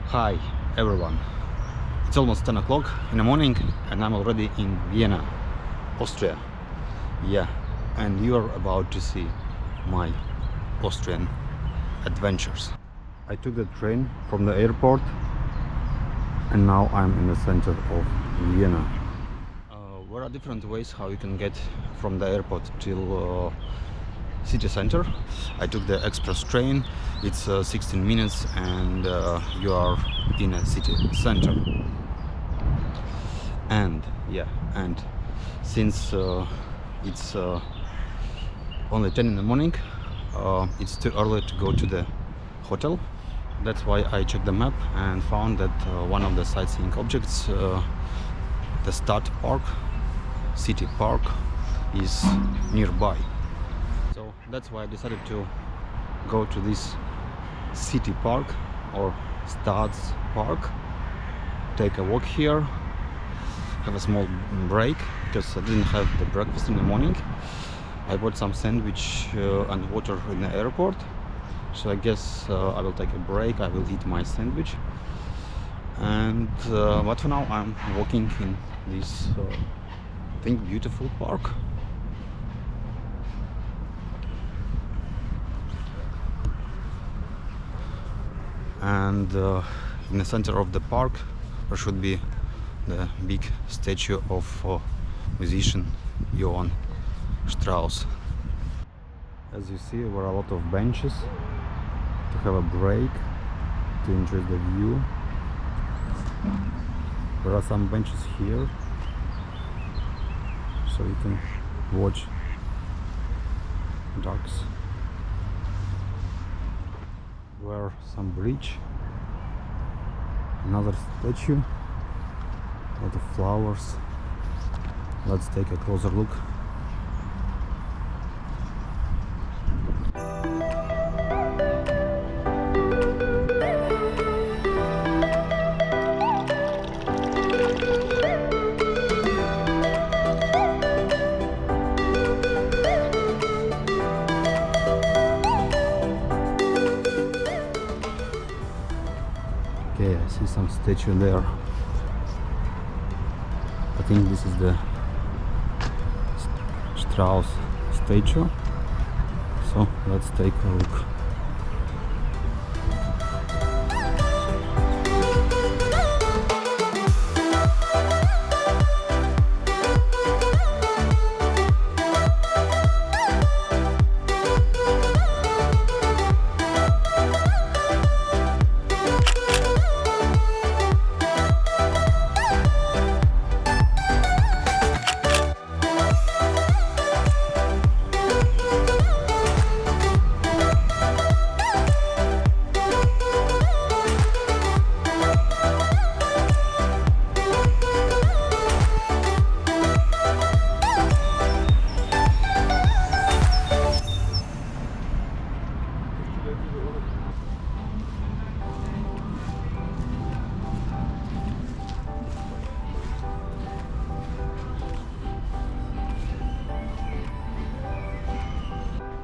Hi everyone, it's almost 10 o'clock in the morning and I'm already in Vienna, Austria. Yeah, and you are about to see my Austrian adventures. I took the train from the airport and now I'm in the center of Vienna. There are different ways how you can get from the airport till city center. I took the express train. It's 16 minutes and you are in a city center. And since it's only 10 in the morning, it's too early to go to the hotel. That's why I checked the map and found that one of the sightseeing objects, the Stadtpark, city park, is nearby. So that's why I decided to go to this city park or Stadtpark, take a walk here, have a small break because I didn't have the breakfast in the morning. I bought some sandwich and water in the airport, so I guess I will take a break. I will eat my sandwich, and but for now I'm walking in this I think beautiful park. And in the center of the park there should be the big statue of musician Johann Strauss. As you see, there are a lot of benches to have a break, to enjoy the view. There are some benches here, so you can watch ducks. There some bridge, another statue, a lot of flowers. Let's take a closer look. Okay, I see some statue there. I think this is the Strauss statue. So let's take a look.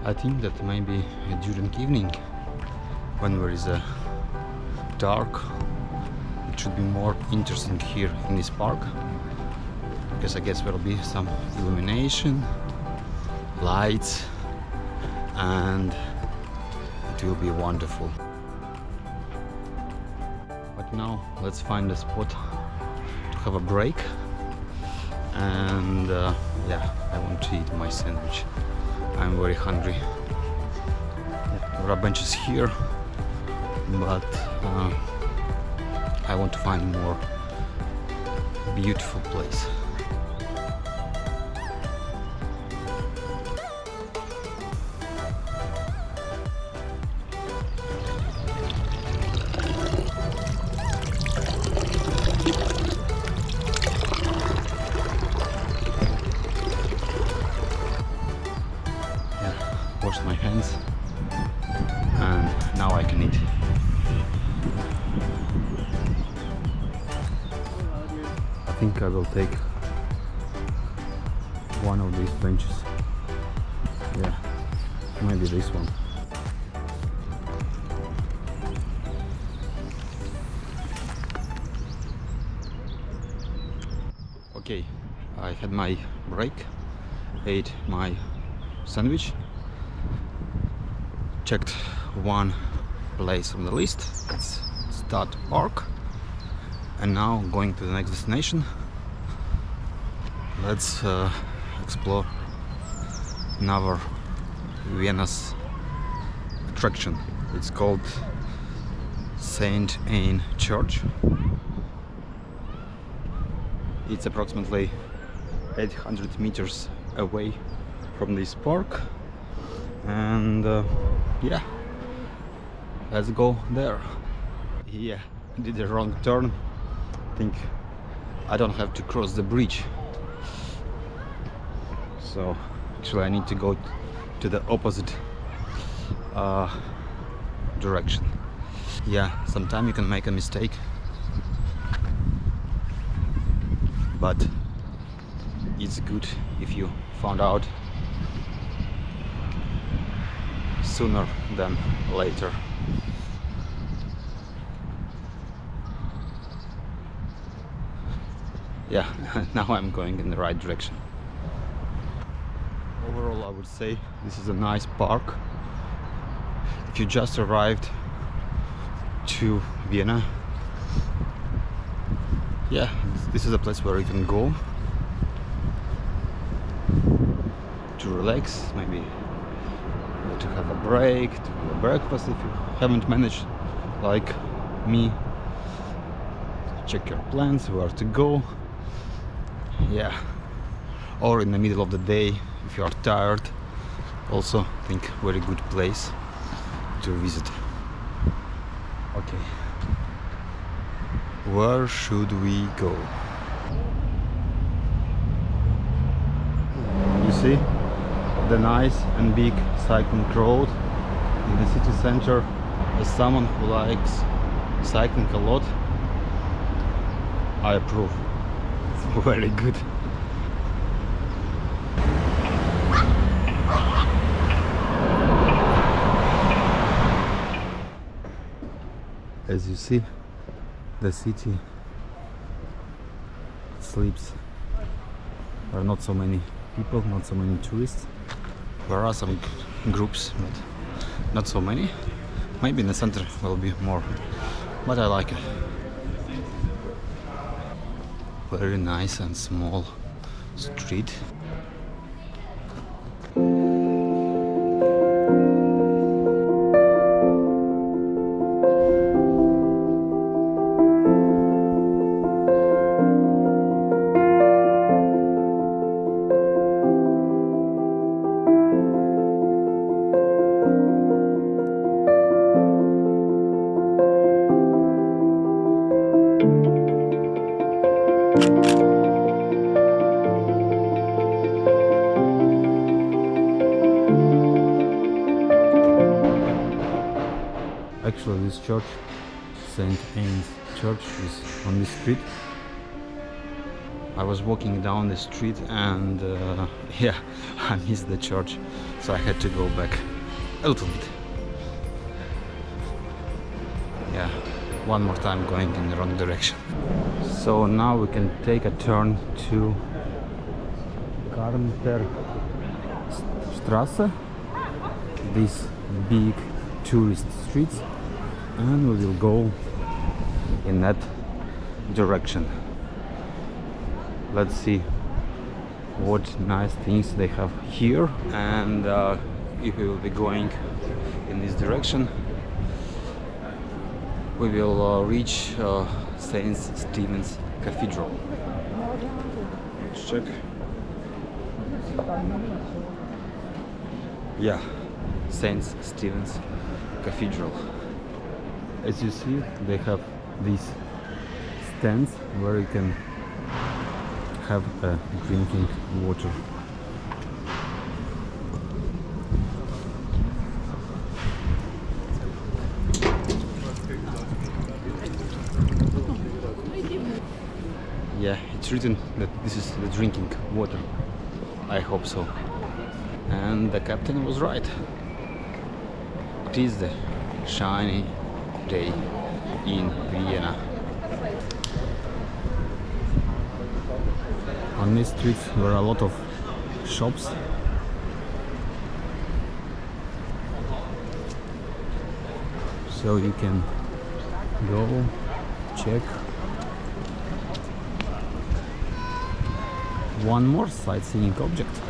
I think that maybe during evening, when there is a dark, it should be more interesting here in this park, because I guess there will be some illumination, lights, and it will be wonderful. But now let's find a spot to have a break, and yeah, I want to eat my sandwich. I'm very hungry. There are benches here, but I want to find more beautiful place. Wash my hands and now I can eat. I think I will take one of these benches. Yeah, maybe this one. Okay, I had my break, ate my sandwich, checked one place on the list, it's Stadtpark, and now going to the next destination. Let's explore another Vienna's attraction. It's called Saint Anne Church. It's approximately 800 meters away from this park, and yeah, let's go there. Yeah, I did a wrong turn. I think I don't have to cross the bridge, so actually I need to go to the opposite direction. Yeah, sometimes you can make a mistake, but it's good if you found out sooner than later. Yeah, now I'm going in the right direction. Overall, I would say this is a nice park. If you just arrived to Vienna, yeah, this is a place where you can go to relax, maybe to have a break, to have a breakfast if you haven't managed, like me, check your plans, where to go. Yeah, or in the middle of the day if you are tired, also I think very good place to visit. Okay, where should we go? You see the nice and big cycling road in the city center. As someone who likes cycling a lot, I approve. It's very good. As you see, the city sleeps. There are not so many people, not so many tourists. There are some groups, but not so many. Maybe in the center will be more, but I like it. Very nice and small street. Actually, this church, Saint Anne's Church, is on this street. I was walking down the street and yeah, I missed the church, so I had to go back a little bit. Yeah, one more time going in the wrong direction. So now we can take a turn to Straße, these big tourist streets, and we will go in that direction. Let's see what nice things they have here, and if we will be going in this direction, we will reach St. Stephen's Cathedral. Let's check. Yeah, St. Stephen's Cathedral. As you see, they have these stands where you can have drinking water. Yeah, it's written that this is the drinking water. I hope so. And the captain was right. It is the shiny day in Vienna. On these streets there are a lot of shops. So you can go check. One more sightseeing object.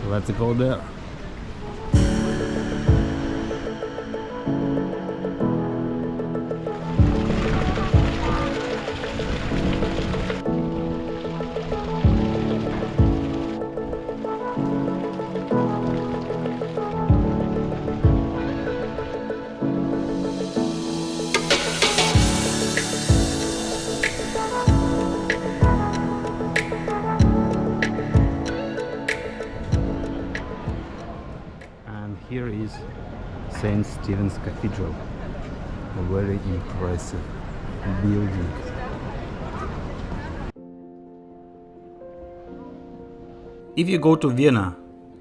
Let's go there. Here is St. Stephen's Cathedral, a very impressive building. If you go to Vienna,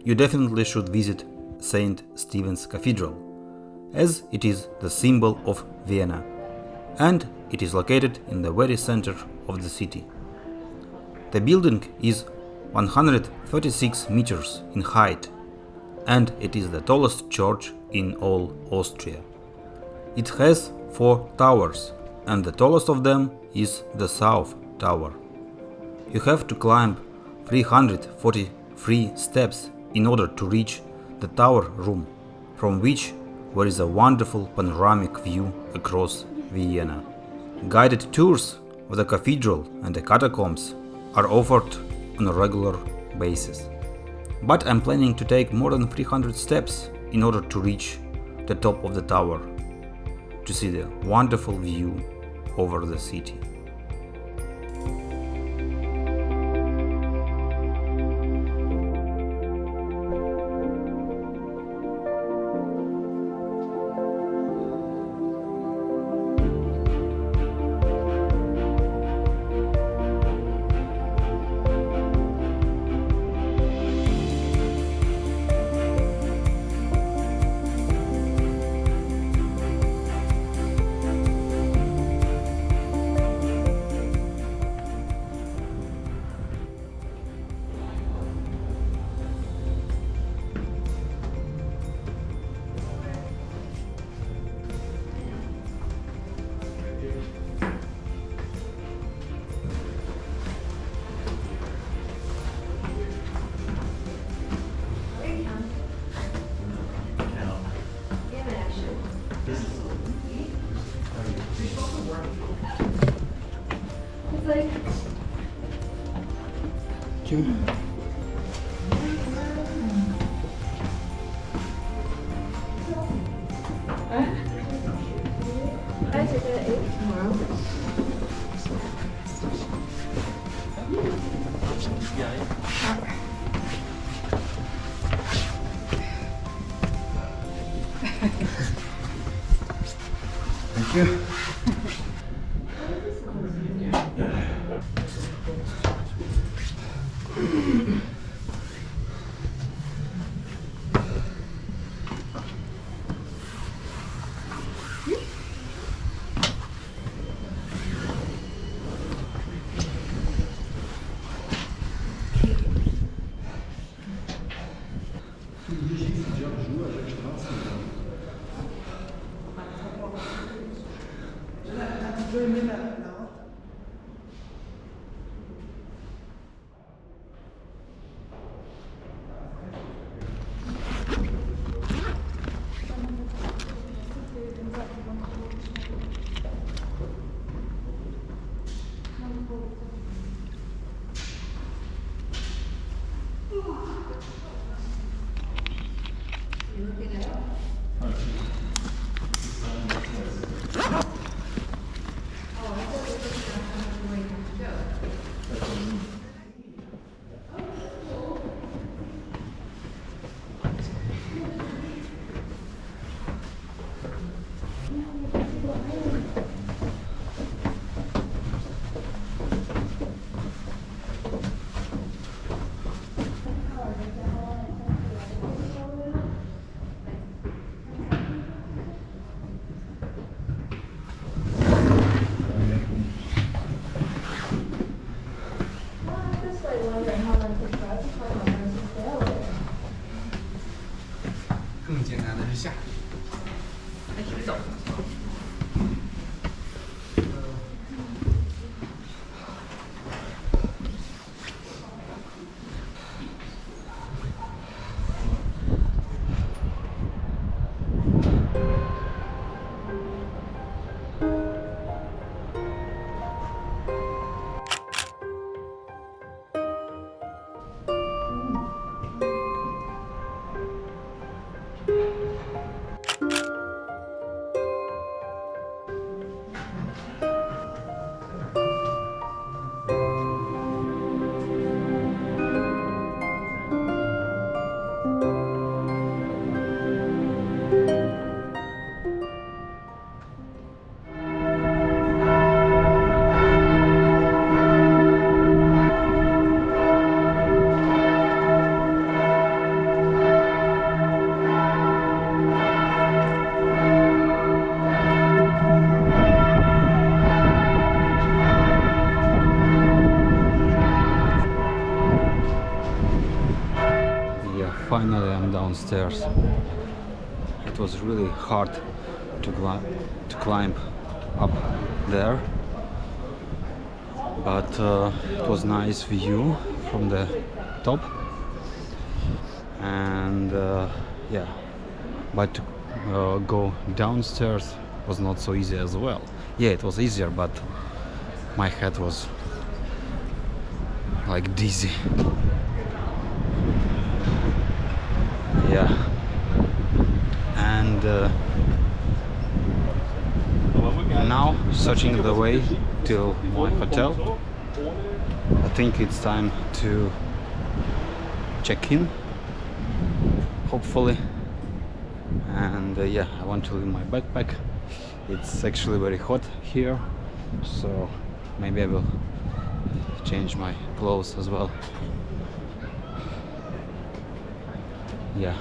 you definitely should visit St. Stephen's Cathedral, as it is the symbol of Vienna, and it is located in the very center of the city. The building is 136 meters in height, and it is the tallest church in all Austria. It has 4 towers, and the tallest of them is the South Tower. You have to climb 343 steps in order to reach the tower room, from which there is a wonderful panoramic view across Vienna. Guided tours of the cathedral and the catacombs are offered on a regular basis. But I'm planning to take more than 300 steps in order to reach the top of the tower, to see the wonderful view over the city. Thank you. downstairs. It was really hard to climb up there, but it was nice view from the top, and yeah, but to go downstairs was not so easy as well. Yeah, it was easier, but my head was like dizzy. Yeah, and now searching the way to my hotel. I think it's time to check in, hopefully. And yeah, I want to leave my backpack. It's actually very hot here, so maybe I will change my clothes as well. Yeah.